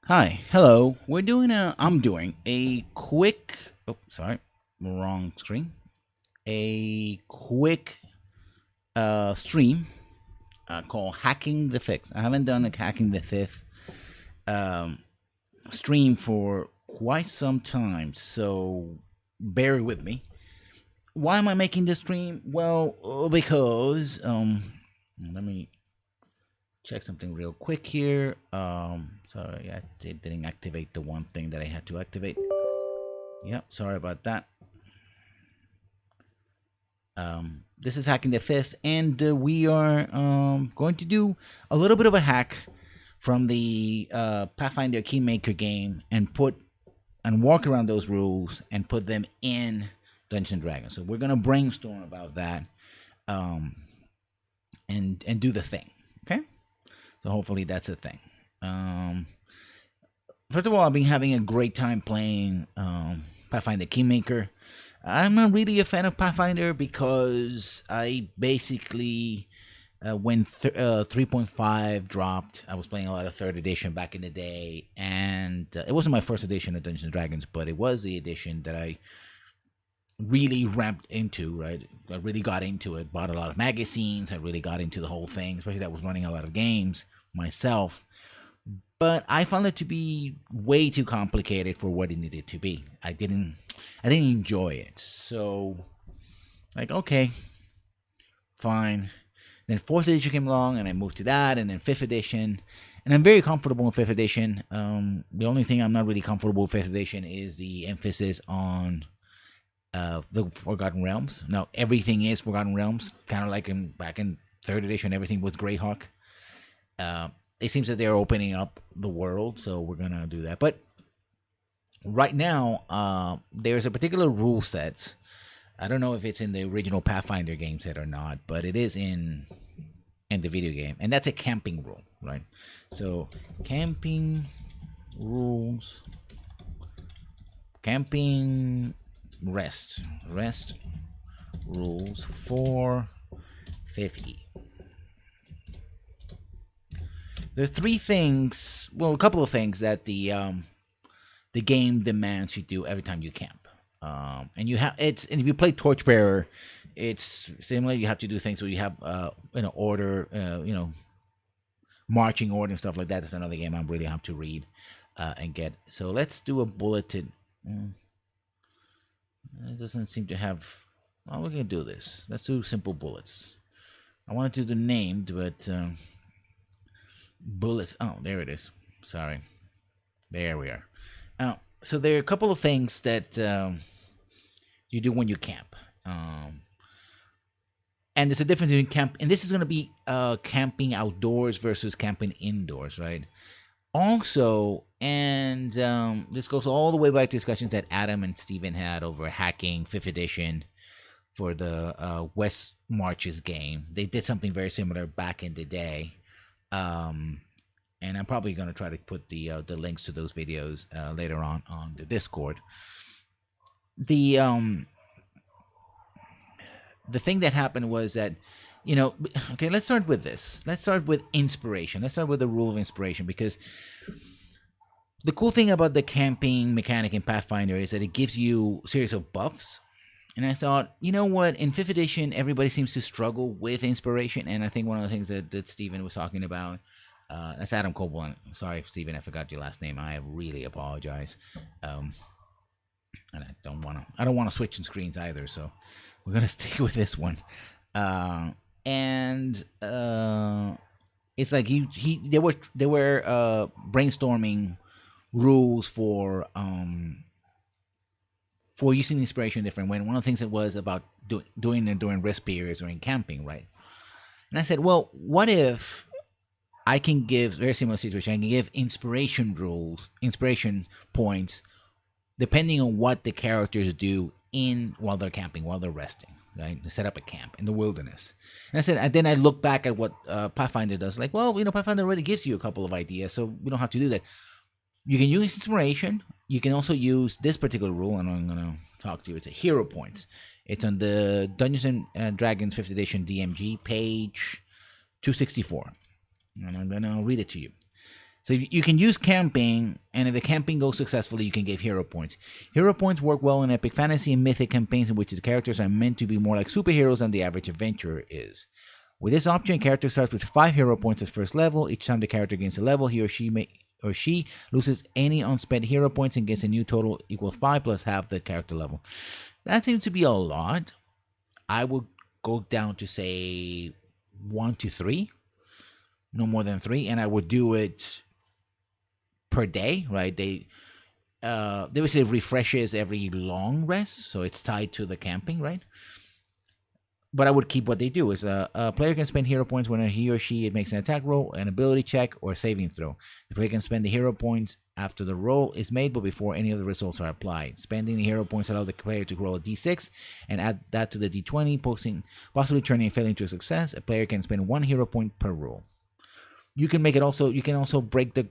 Hi, hello. I'm doing a quick, oh, sorry, wrong screen. A quick stream called Hacking the Fix. I haven't done a Hacking the Fifth um, stream for quite some time, so bear with me. Why am I making this stream? Well, because, let me check something real quick here. Sorry, it didn't activate the one thing that I had to activate. Yep, sorry about that. This is Hacking the Fifth, and we are going to do a little bit of a hack from the Pathfinder Keymaker game and walk around those rules and put them in Dungeons and Dragons. So we're gonna brainstorm about that, um, and do the thing. Okay, so hopefully that's a thing. First of all, I've been having a great time playing Pathfinder Keymaker. I'm not really a fan of Pathfinder because I basically, when 3.5 dropped, I was playing a lot of third edition back in the day, and it wasn't my first edition of Dungeons and Dragons, but it was the edition that I really ramped into. Right, I really got into it. Bought a lot of magazines. I really got into the whole thing, especially that I was running a lot of games myself. But I found it to be way too complicated for what it needed to be. I didn't enjoy it. So, like, okay, fine. Then fourth edition came along, and I moved to that, and then fifth edition, and I'm very comfortable in fifth edition. The only thing I'm not really comfortable with fifth edition is the emphasis on the Forgotten Realms. Now everything is Forgotten Realms, kind of like back in third edition, everything was Greyhawk. Uh, it seems that they're opening up the world, so we're gonna do that. But right now, there's a particular rule set. I don't know if it's in the original Pathfinder game set or not, but it is in the video game, and that's a camping rule, right? So camping rules, camping rest rules for 50. There's three things, well, a couple of things that the game demands you do every time you camp. And you have it's and if you play Torchbearer, it's similar. You have to do things where you have order, marching order and stuff like that. That's another game I really have to read and get. So let's do a bulleted. It doesn't seem to have. Well, we're gonna do this. Let's do simple bullets. I wanted to do named, but bullets. Oh, there it is. Sorry. There we are. So there are a couple of things that you do when you camp. And there's a difference between camp, and this is going to be camping outdoors versus camping indoors, right? Also, and this goes all the way back to discussions that Adam and Steven had over hacking 5th edition for the West Marches game. They did something very similar back in the day. And I'm probably going to try to put the links to those videos later on the Discord. The thing that happened was that, okay, let's start with this. Let's start with inspiration. Let's start with the rule of inspiration, because the cool thing about the camping mechanic in Pathfinder is that it gives you a series of buffs. And I thought, you know what? In 5th edition, everybody seems to struggle with inspiration. And I think one of the things that Steven was talking about, that's Adam Coburn. Sorry, Steven, I forgot your last name. I really apologize. And I don't want to switch in screens either. So we're gonna stick with this one. And it's like they were brainstorming rules for using inspiration different when one of the things that was about doing it during rest periods during camping, right? And I said, well, what if I can give very similar situation? I can give inspiration points, depending on what the characters do while they're camping, while they're resting, right? To set up a camp in the wilderness. And I said, and then I look back at what Pathfinder does. Like, well, Pathfinder already gives you a couple of ideas, so we don't have to do that. You can use inspiration. You can also use this particular rule, and I'm gonna talk to you. It's a hero points. It's on the Dungeons and Dragons 5th edition DMG page 264. And I'm going to read it to you. So you can use camping, and if the camping goes successfully, you can give hero points. Hero points work well in epic fantasy and mythic campaigns in which the characters are meant to be more like superheroes than the average adventurer is. With this option, a character starts with 5 hero points as first level. Each time the character gains a level, he or she loses any unspent hero points and gets a new total equals 5 plus half the character level. That seems to be a lot. I would go down to say 1 to 3, no more than 3, and I would do it per day, right? They would say refreshes every long rest, so it's tied to the camping, right? But I would keep what they do is a player can spend hero points when he or she makes an attack roll, an ability check, or a saving throw. The player can spend the hero points after the roll is made, but before any of the results are applied. Spending the hero points allows the player to roll a d6 and add that to the d20, possibly turning a failure into a success. A player can spend 1 hero point per roll. You can make it also. You can also break the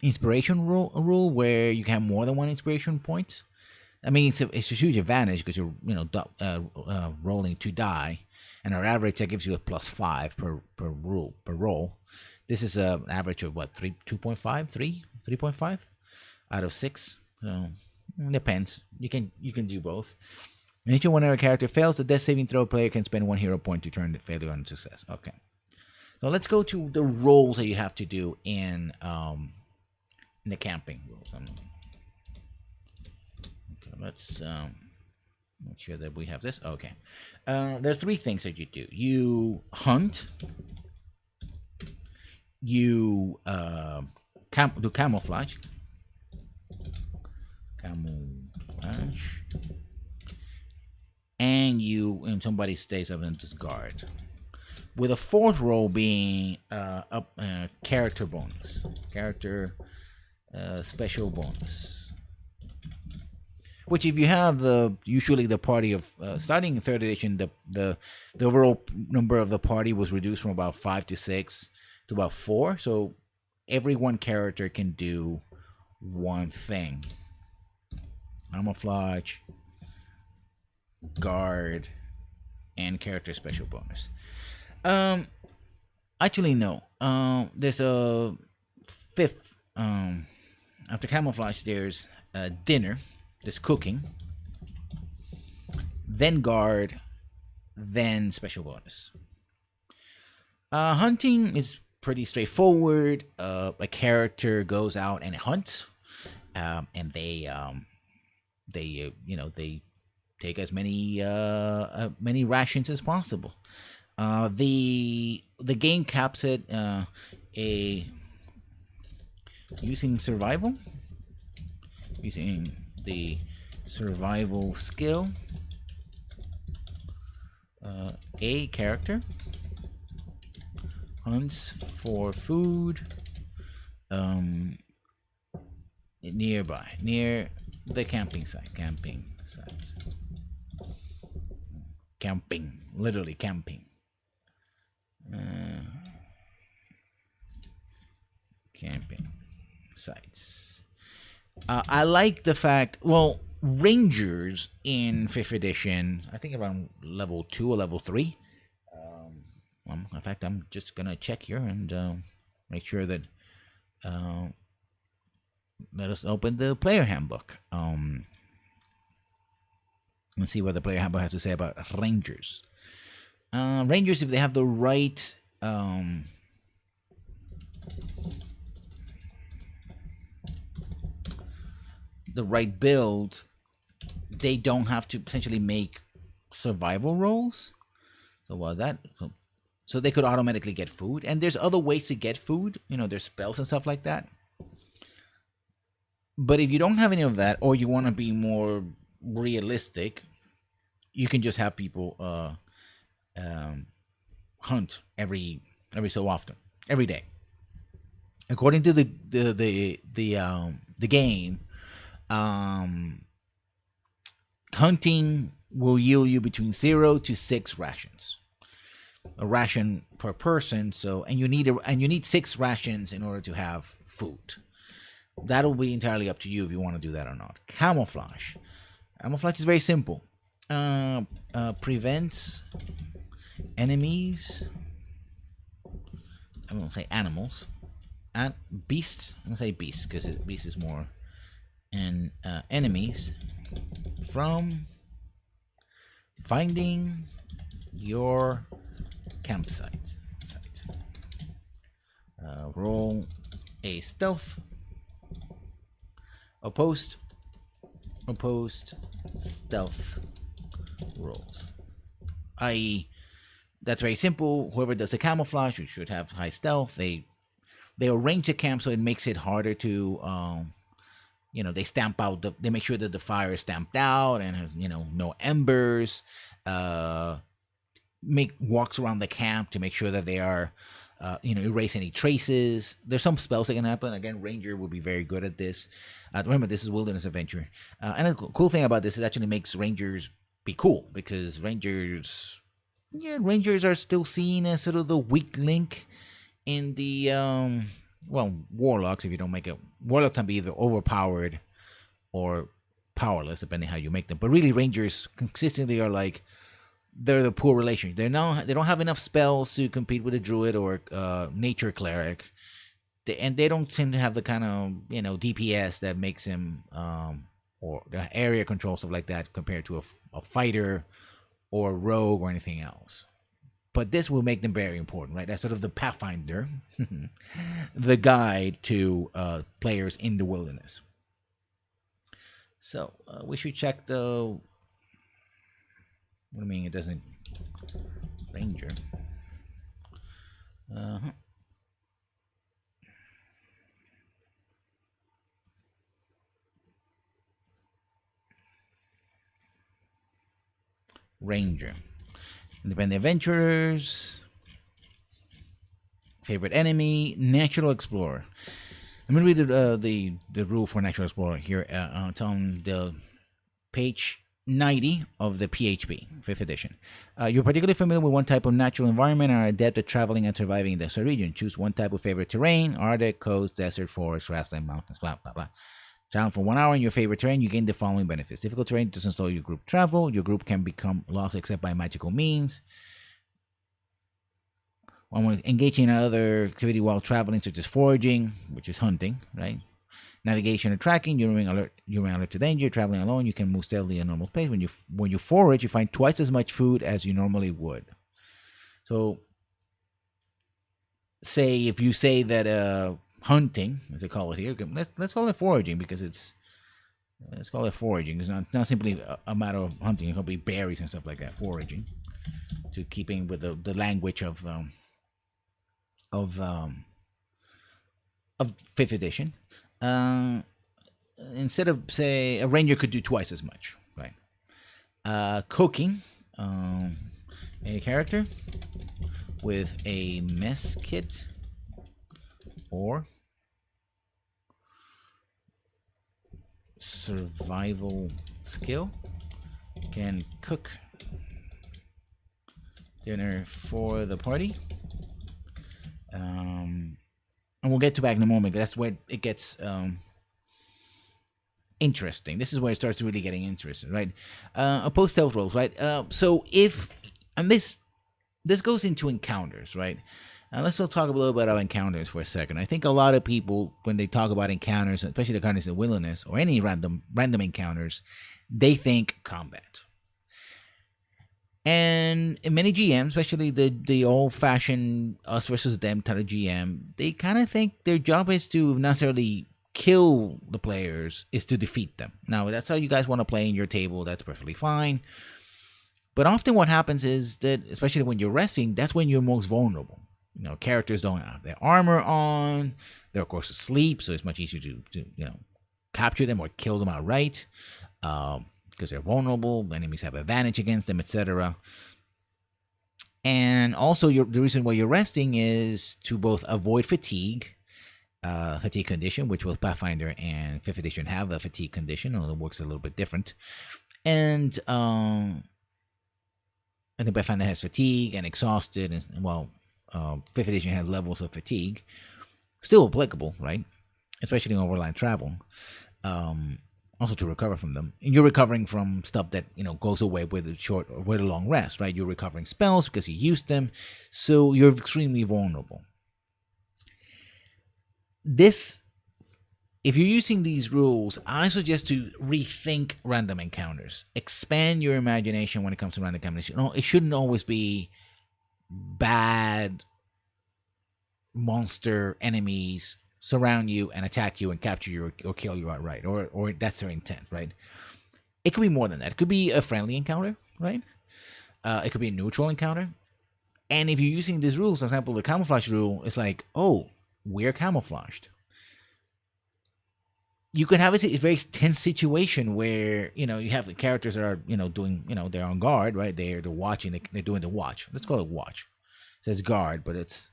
inspiration rule where you can have more than 1 inspiration point. I mean, it's a huge advantage because you're rolling 2 die, and our average that gives you a +5 per roll. This is an average of what 3.5 out of 6. So it depends. You can do both. And each whenever a character fails the death saving throw, player can spend 1 hero point to turn the failure into success. Okay. So let's go to the rolls that you have to do in the camping rules. Let's make sure that we have this. Okay. There are 3 things that you do. You hunt. You do camouflage. And somebody stays up and just guard. With a 4th role being character bonus. Character special bonus. Which, if you have usually the party of starting in 3rd edition, the overall number of the party was reduced from about 5 to 6 to about 4. So every one character can do one thing: camouflage, guard, and character special bonus. Actually, no. There's a 5th. After camouflage, there's dinner. There's cooking, then guard, then special bonus. Hunting is pretty straightforward. A character goes out and hunts, and they take as many rations as possible. The game caps it using the survival skill. A character hunts for food near the camping site. Literally camping. Camping sites. I like the fact, Rangers in 5th edition, I think around level 2 or level 3. In fact, I'm just going to check here and make sure that, let us open the player handbook. Let's see what the player handbook has to say about Rangers. Rangers, if they have the right build, they don't have to essentially make survival rolls. So they could automatically get food, and there's other ways to get food. There's spells and stuff like that. But if you don't have any of that, or you want to be more realistic, you can just have people hunt every so often, every day. According to the game, hunting will yield you between 0 to 6 rations, a ration per person. And you need 6 rations in order to have food. That'll be entirely up to you if you want to do that or not. Camouflage is very simple. Prevents enemies, I won't say animals, at beast. Let's say beast because beast is more and enemies from finding your campsite. Roll a stealth opposed stealth rolls. I.e., that's very simple. Whoever does the camouflage, you should have high stealth. They arrange the camp so it makes it harder to they stamp out they make sure that the fire is stamped out and has no embers. Make walks around the camp to make sure that they are erase any traces. There's some spells that can happen. Again, ranger will be very good at this. Remember, this is wilderness adventure, and a cool thing about this is it actually makes rangers be cool, because rangers are still seen as sort of the weak link in the warlocks. If you don't make it, warlocks can be either overpowered or powerless depending how you make them, but really rangers consistently are like they're the poor relation. They don't have enough spells to compete with a druid or nature cleric, and they don't tend to have the kind of DPS that makes him or the area control, stuff like that, compared to a fighter or rogue or anything else. But this will make them very important, right? That's sort of the pathfinder, the guide to players in the wilderness. So we should check the. What do you mean it doesn't? Ranger. Ranger. Independent adventurers. Favorite enemy. Natural explorer. I'm gonna read the rule for natural explorer here. It's on the page 90 of the PHP 5th edition. You're particularly familiar with one type of natural environment and are adept at traveling and surviving in the region. Choose one type of favorite terrain: Arctic, coast, desert, forest, grassland, mountains, blah blah blah. Travel for 1 hour in your favorite terrain, you gain the following benefits. Difficult terrain doesn't slow your group travel. Your group can become lost except by magical means. When engaging in other activity while traveling, such as foraging, which is hunting, right? Navigation or tracking, you remain alert to danger. Traveling alone, you can move steadily at a normal pace. When you forage, you find twice as much food as you normally would. So, say if you say that hunting, as they call it here, let's call it foraging, because let's call it foraging. It's not simply a matter of hunting. It could be berries and stuff like that. Foraging, to keeping with the language of 5th edition. Instead of, say, a ranger could do twice as much, right? Cooking, a character with a mess kit or survival skill can cook dinner for the party. And we'll get to back in a moment, but that's where it gets interesting. This is where it starts really getting interesting, right? Opposed stealth rolls, right? So if, and this goes into encounters, right? Let's talk a little bit about encounters for a second. I think a lot of people, when they talk about encounters, especially the encounters in wilderness or any random encounters, they think combat. And in many GMs, especially the old-fashioned us versus them type of GM, they kind of think their job is to not necessarily kill the players, is to defeat them. Now, that's how you guys want to play in your table. That's perfectly fine. But often what happens is that, especially when you're resting, that's when you're most vulnerable. Characters don't have their armor on. They're, of course, asleep, so it's much easier to capture them or kill them outright. Because they're vulnerable, enemies have advantage against them, etc. And also, the reason why you're resting is to both avoid fatigue condition, which both Pathfinder and 5th edition have a fatigue condition, although it works a little bit different. And I think Pathfinder has fatigue and exhausted, and 5th edition has levels of fatigue, still applicable, right? Especially in overland travel. Also to recover from them. And you're recovering from stuff that, goes away with a short or with a long rest, right? You're recovering spells because you used them. So you're extremely vulnerable. This, if you're using these rules, I suggest to rethink random encounters. Expand your imagination when it comes to random encounters. It shouldn't always be bad monster enemies surround you and attack you and capture you or kill you outright, or that's their intent, right? It could be more than that. It could be a friendly encounter, right? It could be a neutral encounter. And if you're using these rules, for example, the camouflage rule, it's like, oh, we're camouflaged. You could have a very tense situation where you have the characters that are doing they're on guard, right? They're watching. They're doing the watch. Let's call it watch. It says guard, but it's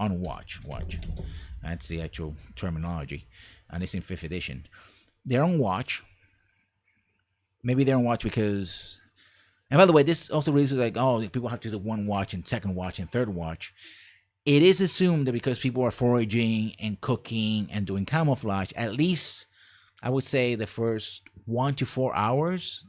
on watch. Watch. That's the actual terminology, and it's in 5th edition. They're on watch. Maybe they're on watch because. And by the way, this also raises like, oh, people have to do one watch and second watch and third watch. It is assumed that because people are foraging and cooking and doing camouflage, at least I would say the first 1 to 4 hours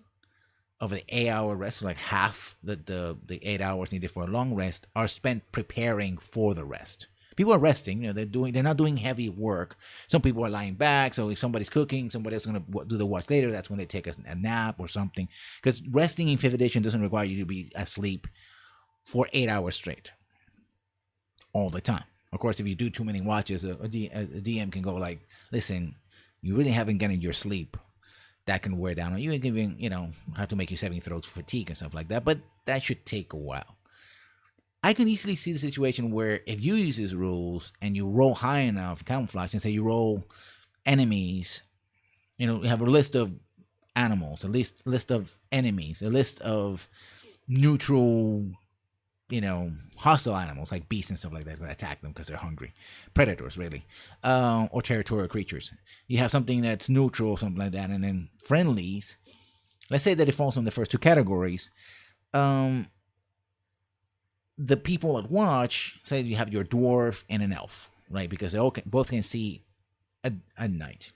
of the 8-hour rest, so like half the 8 hours needed for a long rest, are spent preparing for the rest. People are resting, they're not doing heavy work. Some people are lying back, so if somebody's cooking, somebody else is going to do the watch later. That's when they take a nap or something. Because resting in 5th edition doesn't require you to be asleep for 8 hours straight all the time. Of course, if you do too many watches, a DM can go like, listen, you really haven't gotten your sleep. That can wear down on you and even, have to make you saving throws for fatigue and stuff like that. But that should take a while. I can easily see the situation where if you use these rules and you roll high enough camouflage and say you roll enemies, you have a list of animals, a list of enemies, a list of neutral, hostile animals like beasts and stuff like that going to attack them because they're hungry. Predators, really. Or territorial creatures. You have something that's neutral, something like that, and then friendlies. Let's say that it falls on the first two categories. The people at watch, say you have your dwarf and an elf, right? Because they both can see at night.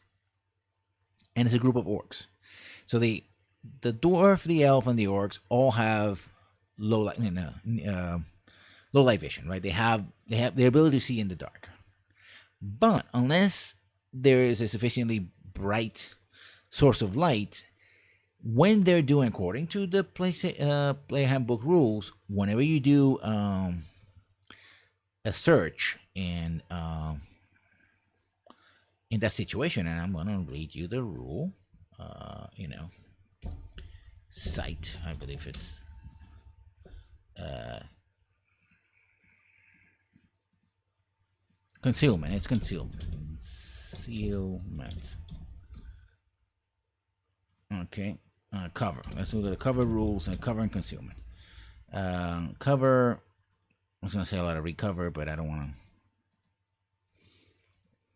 And it's a group of orcs. So the dwarf, the elf, and the orcs all have low light vision, right? They have the ability to see in the dark. But unless there is a sufficiently bright source of light, when they're doing according to the play handbook rules, whenever you do a search in that situation, and I'm gonna read you the rule, sight, I believe it's concealment. It's concealment. Okay. Cover. Let's look at the cover rules and cover and concealment. Cover. I was gonna say a lot of recover, but I don't want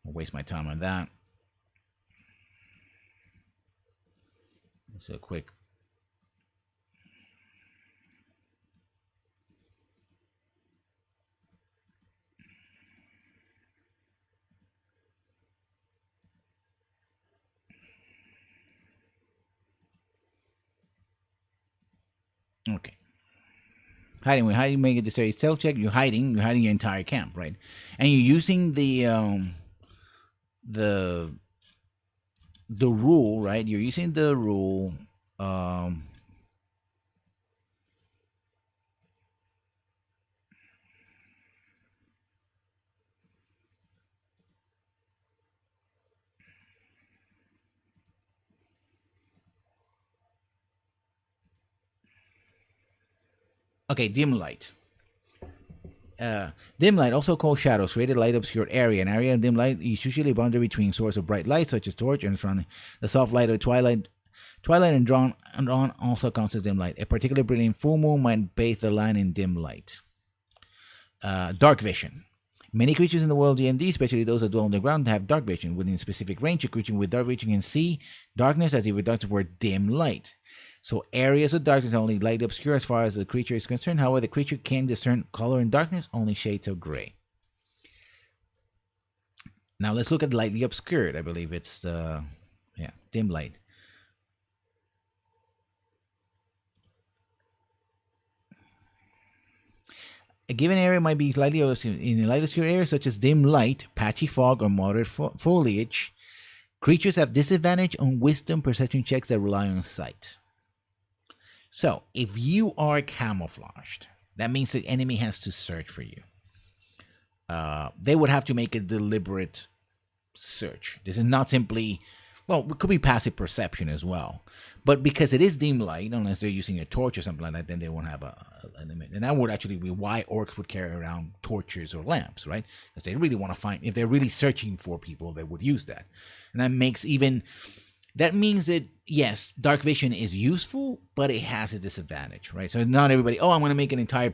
to waste my time on that. Just a quick. Okay. Hiding. How do you make it to say stealth check? You're hiding your entire camp, right? And you're using the rule, right? You're using the rule. Okay, dim light. Dim light, also called shadows, create a light obscured area. An area of dim light is usually a boundary between source of bright light, such as torch, and surrounding the soft light of twilight. Twilight and dawn also counts as dim light. A particularly brilliant full moon might bathe the line in dim light. Dark vision. Many creatures in the world of D&D, especially those that dwell on the ground, have dark vision. Within specific range, a creature with dark vision can see darkness as a reductive word dim light. So areas of darkness are only light obscure as far as the creature is concerned. However, the creature can discern color in darkness, only shades of gray. Now let's look at lightly obscured. I believe it's dim light. A given area might be slightly in a light obscure area such as dim light, patchy fog, or moderate foliage. Creatures have disadvantage on wisdom perception checks that rely on sight. So, if you are camouflaged, that means the enemy has to search for you. They would have to make a deliberate search. This is not simply, well, it could be passive perception as well. But because it is dim light, unless they're using a torch or something like that, then they won't have a limit. And that would actually be why orcs would carry around torches or lamps, right? Because they really want to find, if they're really searching for people, they would use that. And that means that, yes, dark vision is useful, but it has a disadvantage, right? So not everybody, I'm going to make an entire...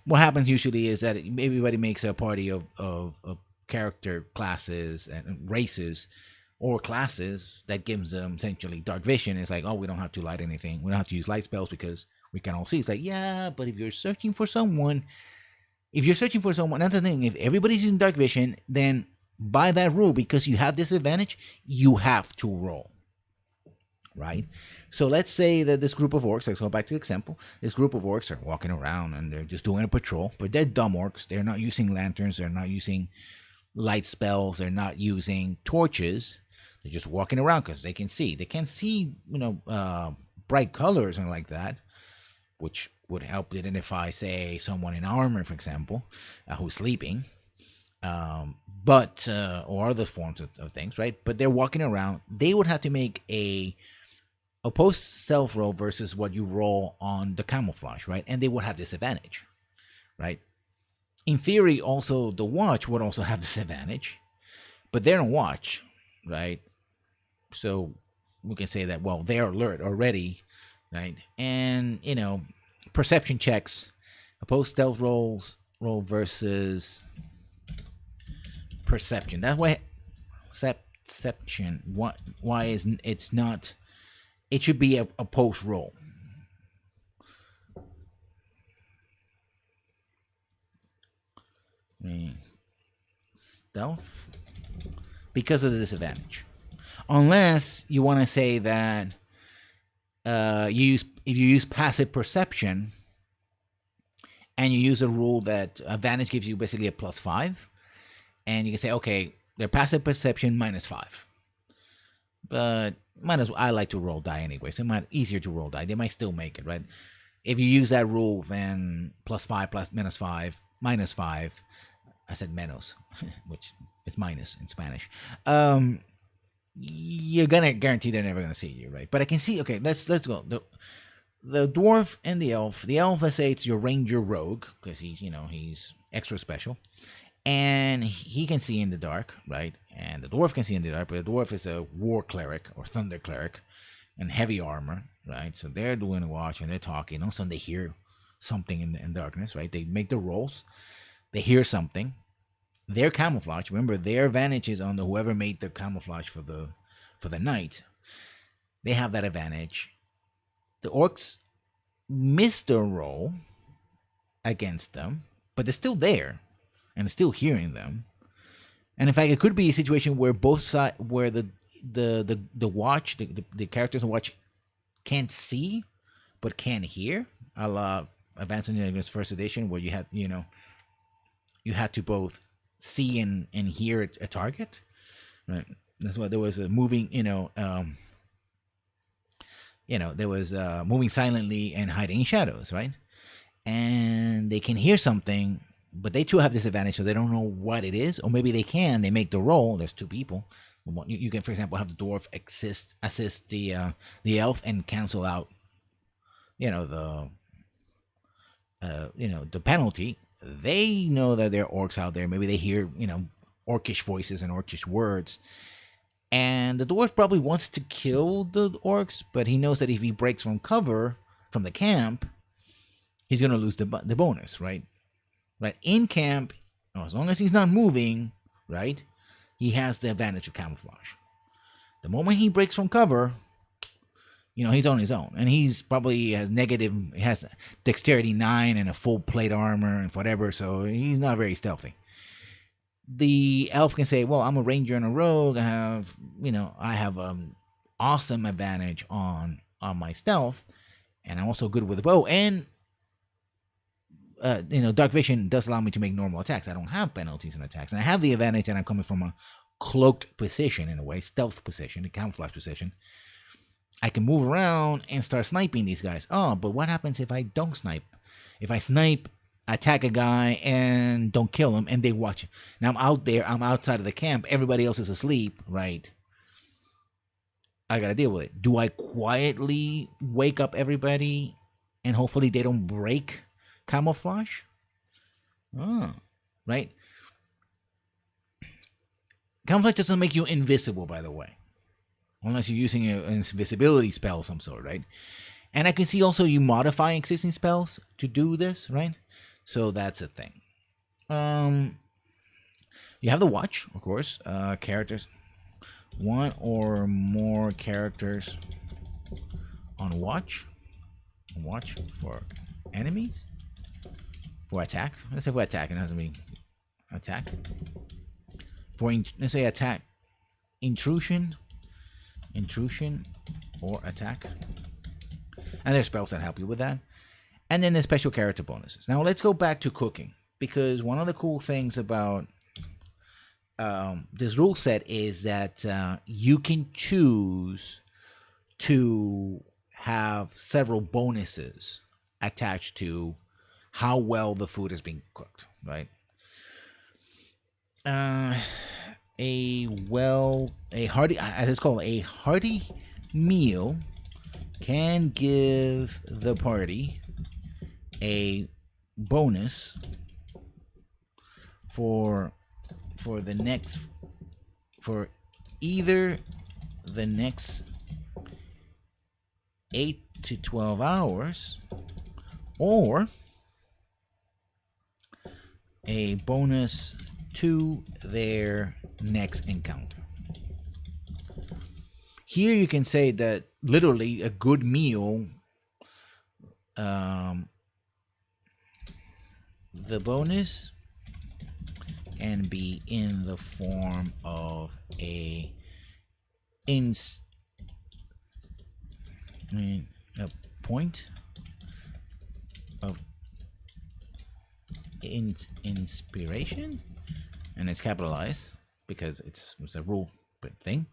what happens usually is that everybody makes a party of character classes and races or classes that gives them essentially dark vision. It's like, we don't have to light anything. We don't have to use light spells because we can all see. It's like, yeah, but if you're searching for someone, that's the thing. If everybody's using dark vision, then by that rule, because you have disadvantage, you have to roll. Right? So let's say that this group of orcs, let's go back to the example, this group of orcs are walking around and they're just doing a patrol, but they're dumb orcs. They're not using lanterns. They're not using light spells. They're not using torches. They're just walking around because they can see. They can see, bright colors and like that, which would help identify, say, someone in armor, for example, who's sleeping. Or other forms of things, right? But they're walking around. They would have to make a post stealth roll versus what you roll on the camouflage, right? And they would have disadvantage, right? In theory, also the watch would also have disadvantage, but they're on watch, right? So we can say that, well, they're alert already, right? And perception checks, opposed stealth roll versus perception. That's why perception. Why is it's not? It should be a post roll. Stealth because of the disadvantage. Unless you want to say that if you use passive perception and you use a rule that advantage gives you basically a +5, and you can say, okay, their passive perception -5. But I like to roll die anyway, so it's easier to roll die. They might still make it, right? If you use that rule, then +5 plus -5 -5. I said menos, which is minus in Spanish. You're gonna guarantee they're never gonna see you, right? But I can see. Okay, let's go. The dwarf and the elf. The elf, let's say it's your ranger rogue because he's extra special, and he can see in the dark, right? And the dwarf can see in the dark, but the dwarf is a war cleric or thunder cleric, and heavy armor, right? So they're doing a watch and they're talking. All of a sudden they hear something in darkness, right? They make the rolls. They hear something. Their camouflage. Remember, their advantage is on whoever made the camouflage for the night. They have that advantage. The orcs miss the roll against them, but they're still there and they're still hearing them. And in fact, it could be a situation where both sides, where the watch, the characters in watch can't see but can hear. A la Advanced Dungeons First Edition, where you had to both see and hear a target, right? That's why there was a moving, there was moving silently and hiding in shadows, right? And they can hear something, but they too have disadvantage, so they don't know what it is, or maybe they can. They make the roll. There's two people. You can, for example, have the dwarf assist the elf and cancel out, the penalty. They know that there are orcs out there. Maybe they hear, orcish voices and orcish words. And the dwarf probably wants to kill the orcs, but he knows that if he breaks from cover from the camp, he's going to lose the bonus, right? Right? In camp, as long as he's not moving, right, he has the advantage of camouflage. The moment he breaks from cover, he's on his own, and he's probably has dexterity 9 and a full plate armor and whatever, so he's not very stealthy. The elf can say, well, I'm a ranger and a rogue. I have awesome advantage on my stealth, and I'm also good with a bow. And dark vision does allow me to make normal attacks. I don't have penalties on attacks, and I have the advantage that I'm coming from a cloaked position, in a way, stealth position, a camouflage position. I can move around and start sniping these guys. Oh, but what happens if I don't snipe? If I snipe, attack a guy and don't kill him, and they watch. Now I'm out there, I'm outside of the camp, everybody else is asleep, right? I gotta deal with it. Do I quietly wake up everybody and hopefully they don't break camouflage? Oh, right? Camouflage doesn't make you invisible, by the way, unless you're using an invisibility spell of some sort, right? And I can see also you modify existing spells to do this, right? So that's a thing. You have the watch, of course. Characters. One or more characters on watch. Watch for enemies. For attack. Let's say for attack. It doesn't mean attack. For let's say attack. Intrusion. Intrusion or attack. And there's spells that help you with that. And then the special character bonuses. Now let's go back to cooking, because one of the cool things about this rule set is that you can choose to have several bonuses attached to how well the food is being cooked, right? A hearty, as it's called, a hearty meal can give the party a bonus for either the next 8 to 12 hours, or a bonus to their next encounter. Here you can say that literally a good meal, the bonus can be in the form of a point of inspiration, and it's capitalized because it's a rule thing,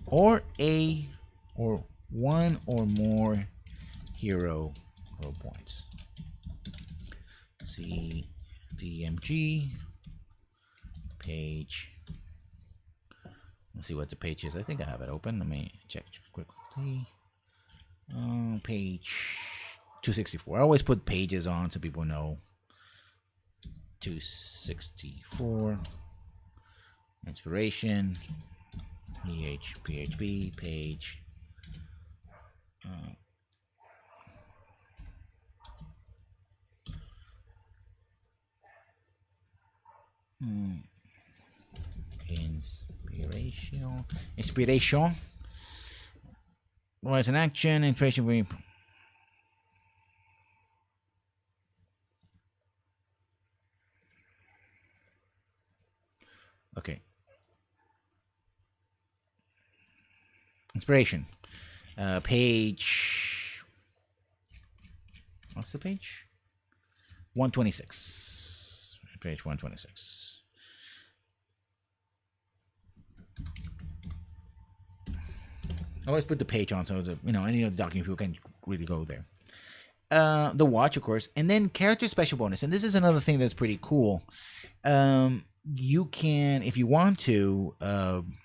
or one or more hero points. See DMG page. Let's see what the page is. I think I have it open. Let me check quickly. Page 264. I always put pages on so people know. 264. Inspiration. PHP page. Inspiration. Was an action. Inspiration. Okay. Inspiration. Page. What's the page? 126. Page 126. I always put the page on so that any of the document people can really go there. The watch, of course, and then character special bonus. And this is another thing that's pretty cool. You can, if you want to, and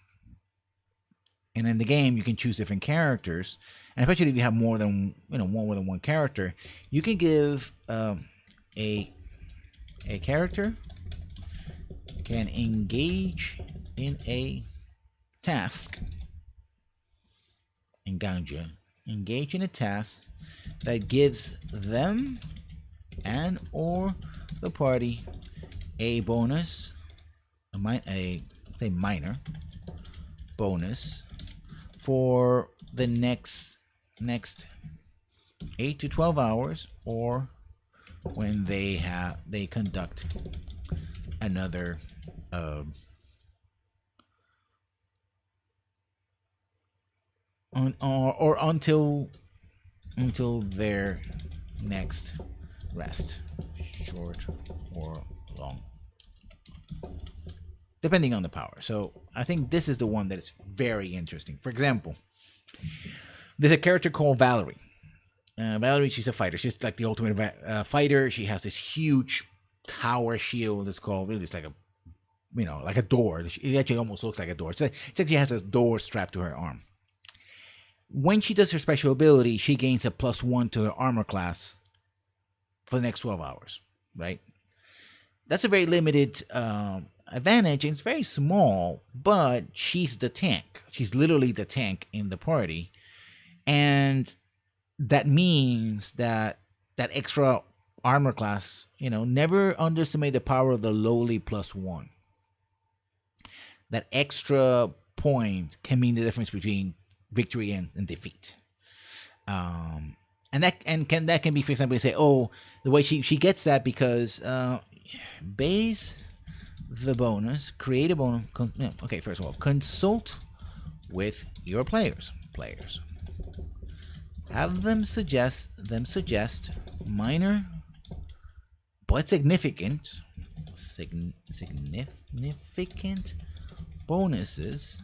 in the game you can choose different characters, and especially if you have more than one character, you can give a character can engage in a task. Engage in a task that gives them and or the party a bonus, a minor bonus for the next 8 to 12 hours, or when they conduct another until their next rest, short or long, depending on the power. So I think this is the one that is very interesting. For example, there's a character called Valerie. Valerie, she's a fighter. She's like the ultimate fighter. She has this huge tower shield. It's called, really, it's like a, like a door. It actually almost looks like a door. It's like she has a door strapped to her arm. When she does her special ability, she gains a +1 to her armor class for the next 12 hours, right? That's a very limited advantage. It's very small, but she's the tank. She's literally the tank in the party. And that means that extra armor class, never underestimate the power of the lowly +1. That extra point can mean the difference between victory and defeat. And that can be, for example, say, oh, the way she gets that because base the bonus, create a bonus. Okay, first of all, consult with your players. Have them suggest minor but significant bonuses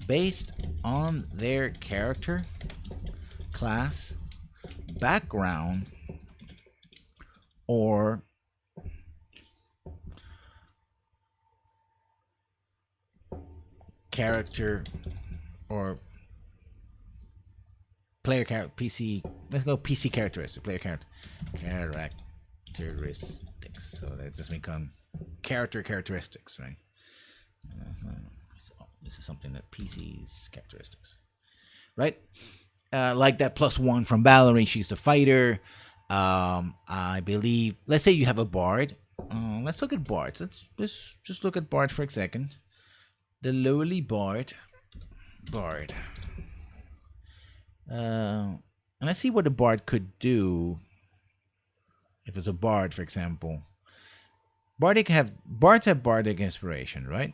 based on their character, class, background, or character or player character PC. Let's go PC characteristic. Player characteristics. So that just become characteristics, right? This is something that PC's characteristics, right? Like that +1 from Valerie. She's the fighter. I believe. Let's say you have a bard. Let's look at bards. Let's just look at bard for a second. The lowly bard. And let's see what a bard could do. If it's a bard, for example, bards have bardic inspiration, right?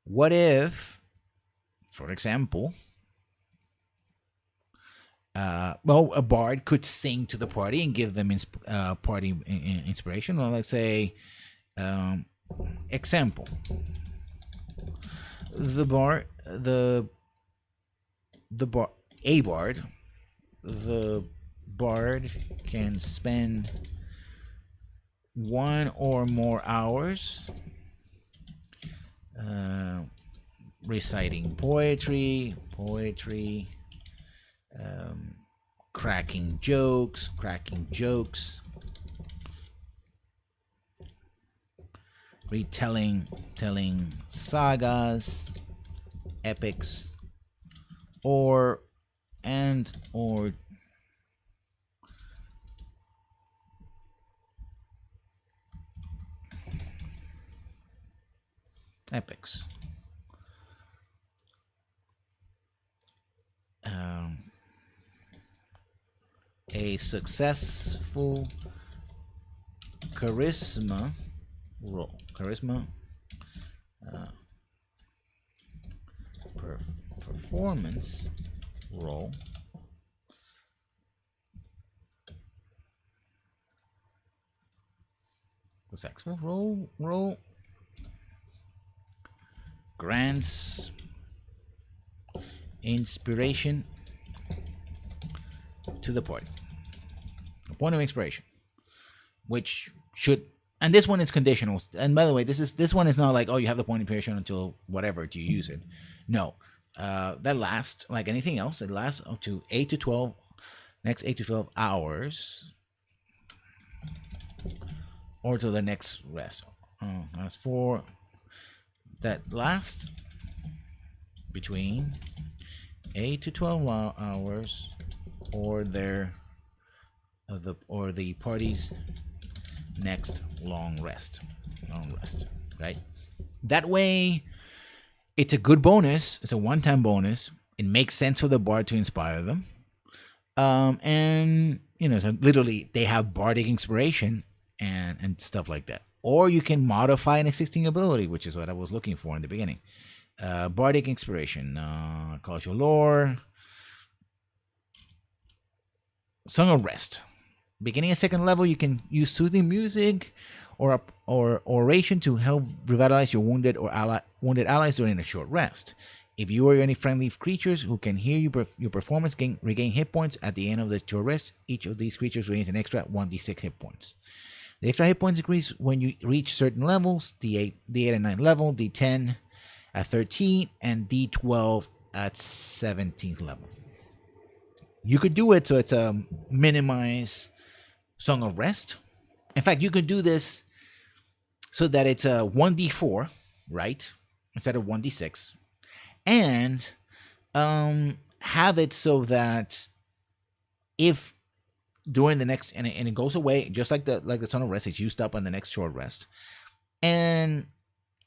What if, for example, a bard could sing to the party and give them party inspiration? Well, let's say, example, the bard can spend 1 or more hours reciting poetry, cracking jokes, telling sagas, epics, or epics. A successful charisma performance roll grants inspiration to the party. A point of inspiration, which should, and this one is conditional. And by the way, this one is not like, oh, you have the point of inspiration until whatever do you use it. No, that lasts like anything else. It lasts up to 8 to 12 hours, or till the next rest. As for that lasts between 8 to 12 hours, or the party's next long rest, right? That way, it's a good bonus. It's a one-time bonus. It makes sense for the bard to inspire them, and so literally they have bardic inspiration and stuff like that. Or you can modify an existing ability, which is what I was looking for in the beginning. Bardic inspiration, cultural lore, Song of Rest. Beginning a second level, you can use soothing music or oration to help revitalize your wounded allies during a short rest. If you or any friendly creatures who can hear your performance regain hit points at the end of the short rest, each of these creatures regains an extra 1d6 hit points. The extra hit points increase when you reach certain levels: D8 at 9th level, D10 at 13, and D12 at 17th level. You could do it so it's a minimize Song of Rest. In fact, you could do this so that it's a 1d4, right, instead of 1d6, and have it so that if during the next and it goes away just like the Song of Rest, it's used up on the next short rest, and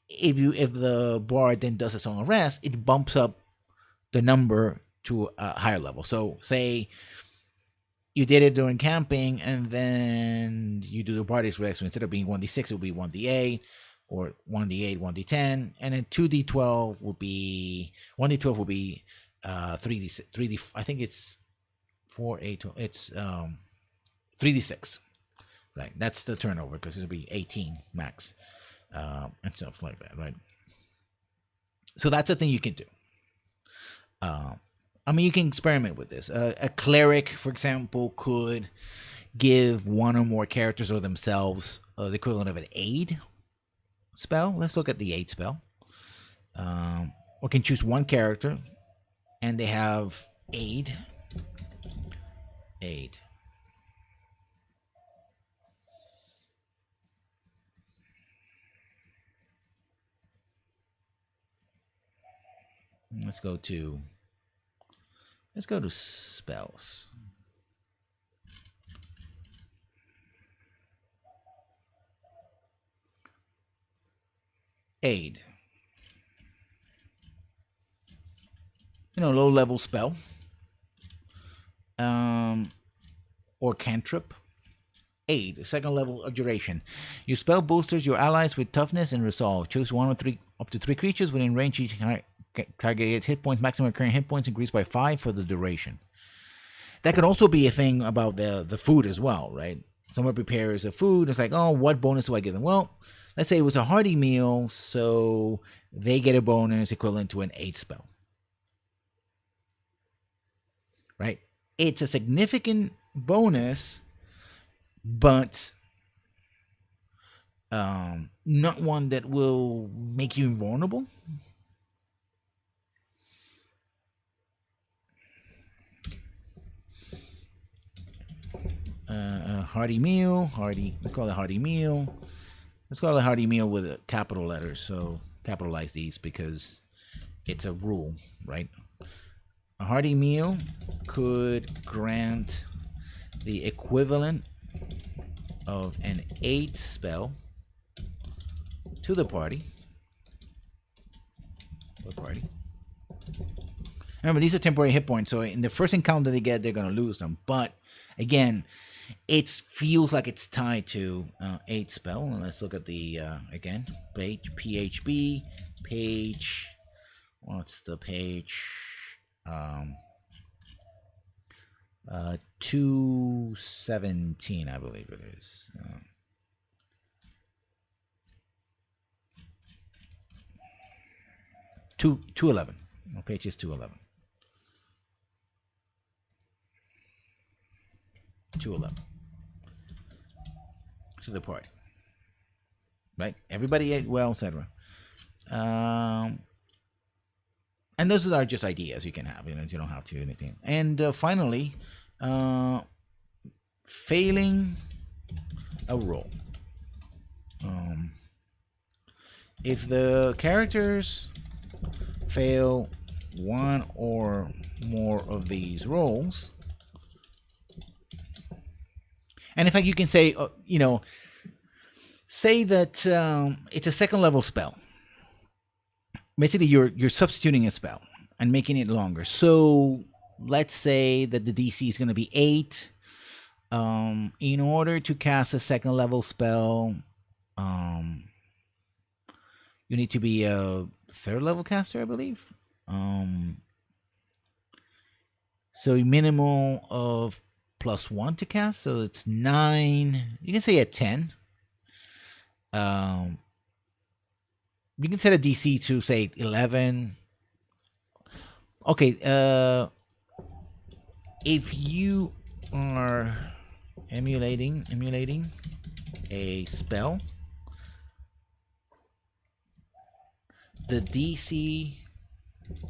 if the bard then does a Song of Rest, it bumps up the number to a higher level. So say you did it during camping, and then you do the party's rest. So instead of being 1d6, it will be 1d8, or 1d8, 1d10, and then 2d12 will be 1d12 will be 3d. I think it's 4, 8. It's 3d6, right? That's the turnover because it'll be 18 max, and stuff like that, right? So that's a thing you can do. I mean, you can experiment with this. A cleric, for example, could give one or more characters or themselves the equivalent of an aid spell. Let's look at the aid spell. Or can choose one character, and they have aid. Aid. Let's go to spells. Aid. Low level spell. Or cantrip. Aid, second level of duration. Your spell boosters your allies with toughness and resolve. Choose one or three up to 3 creatures within range. Each target hit points, maximum current hit points increased by 5 for the duration. That could also be a thing about the food as well, right? Someone prepares a food. It's like, oh, what bonus do I give them? Well, let's say it was a hearty meal, so they get a bonus equivalent to an aid spell, right? It's a significant bonus, but not one that will make you invulnerable. Hearty meal, let's call it hearty meal. Let's call it hearty meal with capital letters, so capitalize these because it's a rule, right? A hearty meal could grant the equivalent of an aid spell to the party. Remember, these are temporary hit points, so in the first encounter they get, they're going to lose them. But again, it feels like it's tied to aid spell. Let's look at the again page PHB page. What's the page? 217, I believe it is. 211. Page is 211. 211. So the party, right? Everybody ate well, etc. And those are just ideas you can have. You don't have to do anything. And finally, failing a roll. If the characters fail one or more of these rolls, and in fact, you can say, say that it's a second level spell. Basically, you're substituting a spell and making it longer. So let's say that the DC is going to be 8. In order to cast a second level spell, you need to be a 3rd level caster, I believe. So a minimum of +1 to cast, so it's 9. You can say a 10. Um, you can set a DC to say 11. Okay, if you are emulating a spell, the DC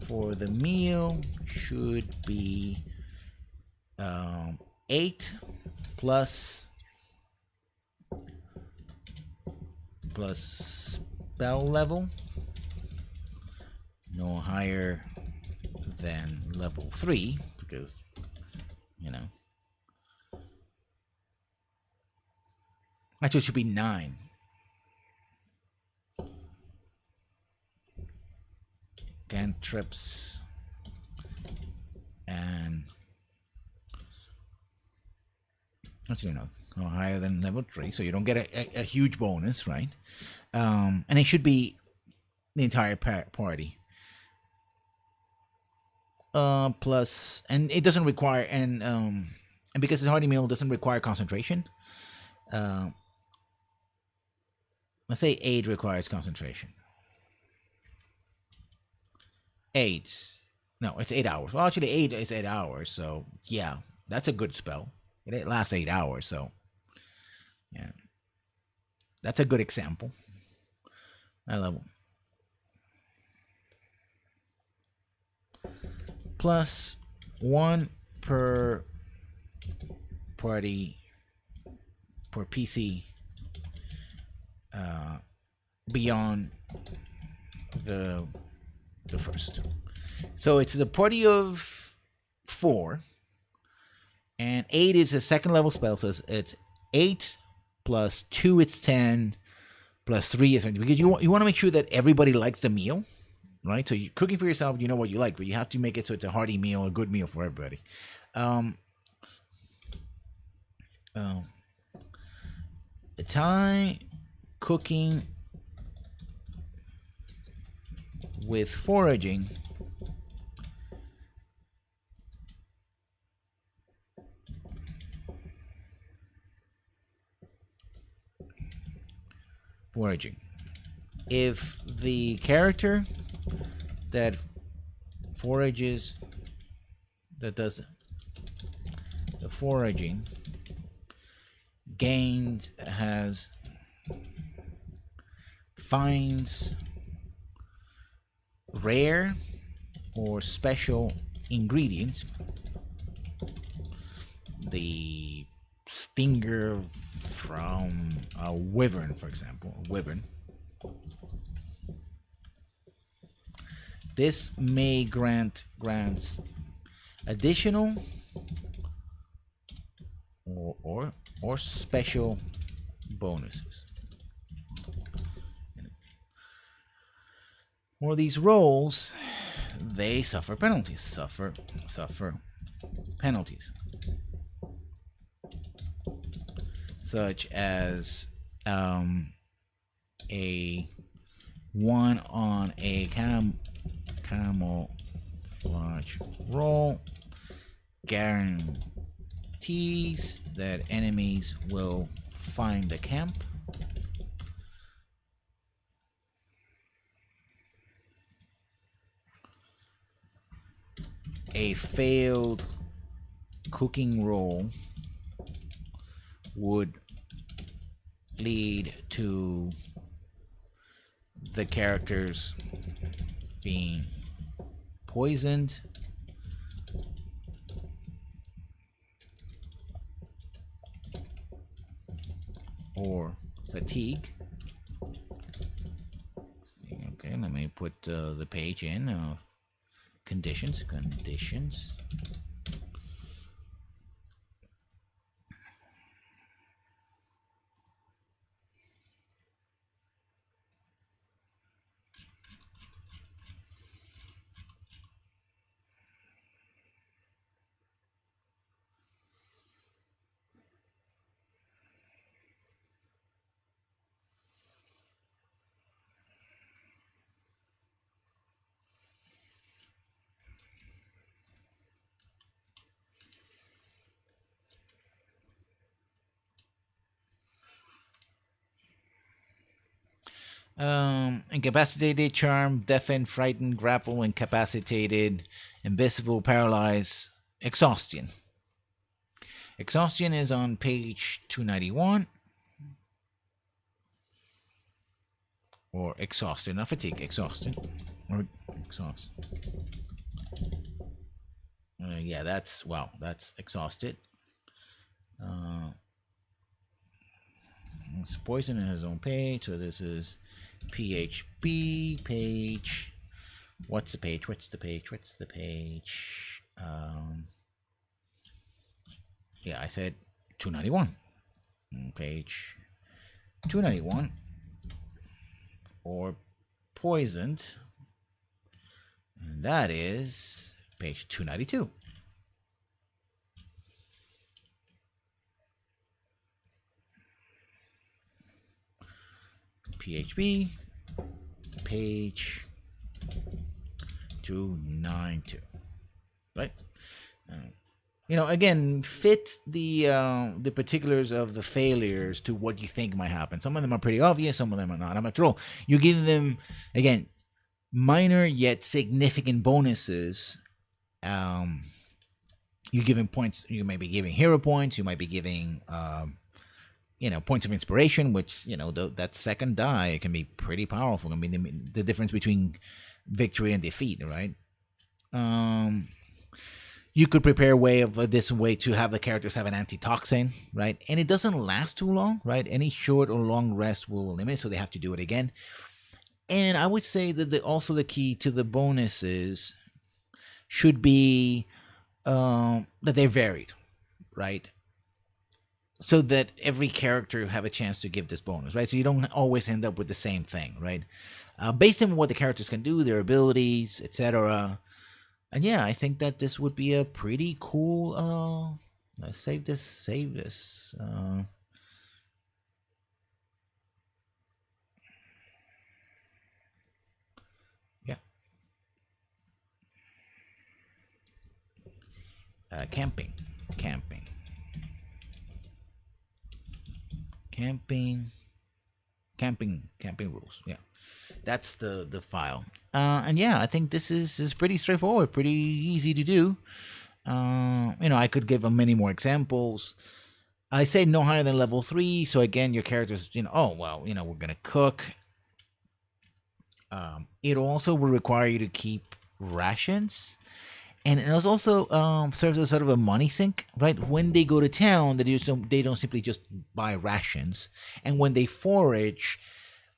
for the meal should be 8 plus spell level, no higher than level 3, because actually it should be 9. Cantrips and actually no higher than level 3, so you don't get a huge bonus, right? And it should be the entire party. Plus, and it doesn't require, and because it's hearty meal doesn't require concentration. Let's say 8 requires concentration. 8. No, it's 8 hours. Well, actually, 8 is 8 hours. So yeah, that's a good spell. It lasts 8 hours. So yeah, that's a good example. I love it. +1 per party per PC beyond the first. So it's a party of 4, and 8 is a second level spell. So it's 8 plus 2, it's 10, plus 3 is 10. Because you want to make sure that everybody likes the meal, right? So you're cooking for yourself, you know what you like, but you have to make it so it's a hearty meal, a good meal for everybody. Thai cooking with foraging if the character that forages, that does the foraging, finds rare or special ingredients, the stinger from a wyvern, for example, this may grants additional or special bonuses. For these rolls, they suffer penalties. Such as a 1 on a camouflage roll guarantees that enemies will find the camp. A failed cooking roll would lead to the characters being poisoned, or fatigue. Okay, let me put the page in. Conditions. Incapacitated, charmed, deafened, frightened, grapple, incapacitated, invisible, paralyzed, exhaustion. Exhaustion is on page 291. Or exhausted, not fatigue, exhausted. Or exhaust. Yeah, that's, wow, that's exhausted. It's poison in his own page, so this is PHB page. What's the page? What's the page? What's the page? Yeah, I said 291. Page 291. Or poisoned. And that is page 292. PHB, page 292. Right? Again, fit the particulars of the failures to what you think might happen. Some of them are pretty obvious, some of them are not. I'm after all, you're giving them, again, minor yet significant bonuses. You're giving points. You might be giving hero points. You might be giving, points of inspiration, which, that second die can be pretty powerful. I mean, the difference between victory and defeat, right? You could prepare this way to have the characters have an antitoxin, right? And it doesn't last too long, right? Any short or long rest will limit, so they have to do it again. And I would say that also the key to the bonuses should be that they're varied, right? So that every character have a chance to give this bonus, right? So you don't always end up with the same thing, right? Based on what the characters can do, their abilities, etc. And yeah, I think that this would be a pretty cool. Let's save this. Yeah. Camping rules. Yeah, that's the file. And yeah, I think this is pretty straightforward, pretty easy to do. I could give them many more examples. I say no higher than level 3. So again, your characters, we're gonna cook. It also will require you to keep rations. And it also serves as sort of a money sink, right? When they go to town, they don't simply just buy rations. And when they forage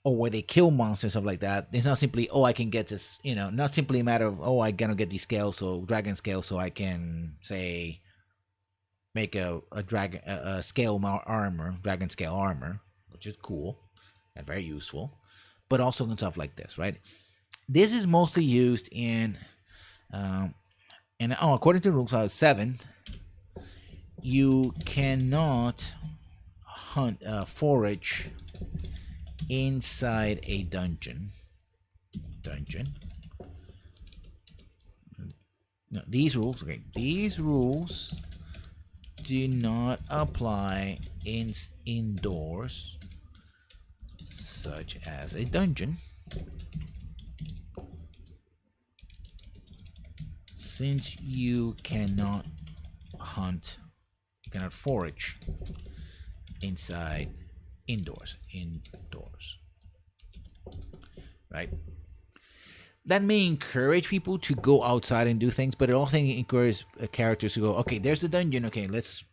or where they kill monsters, stuff like that, it's not simply, I can get this, not simply a matter of, I'm going to get these scales, dragon scales, so I can, say, make a dragon scale armor, which is cool and very useful, but also in stuff like this, right? This is mostly used in... according to rules 7, you cannot forage inside a dungeon. No, these rules do not apply indoors, such as a dungeon. Since you cannot forage indoors, right? That may encourage people to go outside and do things, but it also encourages characters to go, okay, there's the dungeon, okay, let's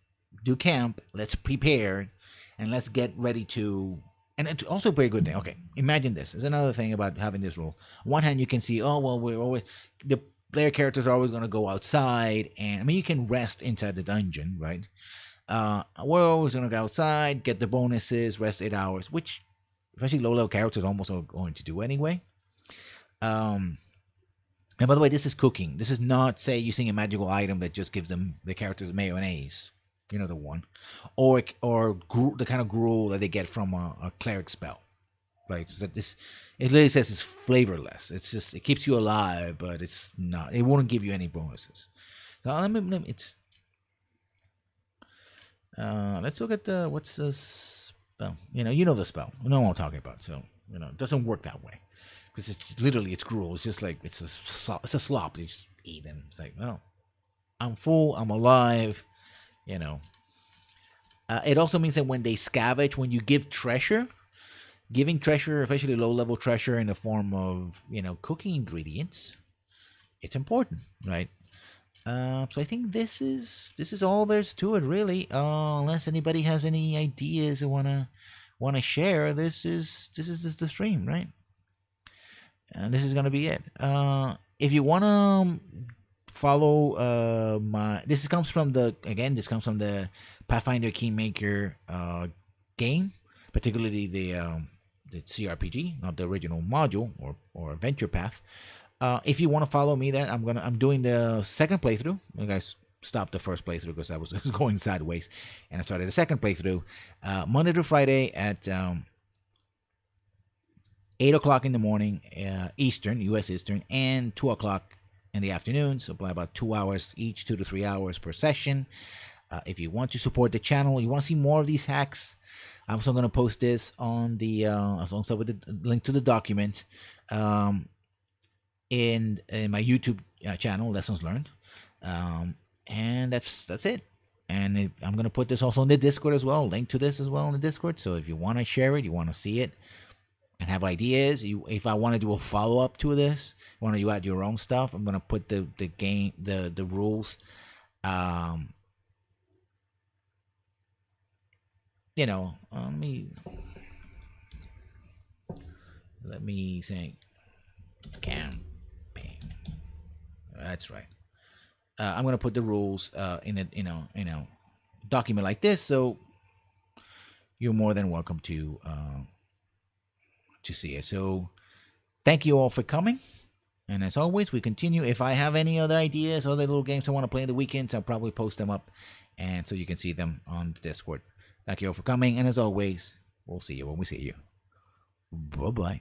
do camp, let's prepare, and let's get ready to... And it's also a very good thing. Okay, imagine this. There's another thing about having this rule. On one hand, you can see, we're always... The player characters are always going to go outside, and you can rest inside the dungeon, right? We're always going to go outside, get the bonuses, rest 8 hours, which especially low level characters almost are going to do anyway. And by the way, this is cooking. This is not, say, using a magical item that just gives them the characters mayonnaise, the one, or the kind of gruel that they get from a cleric spell. Right, so that it literally says it's flavorless. It's just, it keeps you alive, but it's not. It won't give you any bonuses. So let's look at what's the spell. You know the spell. You know what I'm talking about. So It doesn't work that way because it's literally it's gruel. It's just like it's a slop. You just eat and it's like, well, I'm full. I'm alive. You know. It also means that when they scavenge, when you give treasure, giving treasure, especially low level treasure in the form of cooking ingredients, it's important, right? So I think this is all there's to it, really. Unless anybody has any ideas or wanna share, this is the stream, right? And this is gonna be it. If you wanna follow my this comes from the Pathfinder Kingmaker game, particularly the CRPG, not the original module or adventure path. If you want to follow me, then I'm doing the second playthrough. You guys stopped the first playthrough because I was going sideways, and I started the second playthrough Monday to Friday at 8 o'clock in the morning Eastern, U.S. Eastern, and 2 o'clock in the afternoon. So by about 2 hours each, 2 to 3 hours per session. If you want to support the channel, you want to see more of these hacks, I'm also going to post this on the also with the link to the document in my YouTube channel, Lessons Learned, and that's it. And I'm going to put this also in the Discord as well, link to this as well in the Discord. So if you want to share it, you want to see it, and have ideas, if I want to do a follow-up to this, you want to add your own stuff, I'm going to put the game, the rules, let me say campaign. That's right. I'm gonna put the rules in a document like this, so you're more than welcome to see it. So thank you all for coming, and as always, we continue. If I have any other ideas, other little games I want to play in the weekends, I'll probably post them up, and so you can see them on the Discord. Thank you all for coming, and as always, we'll see you when we see you. Bye bye.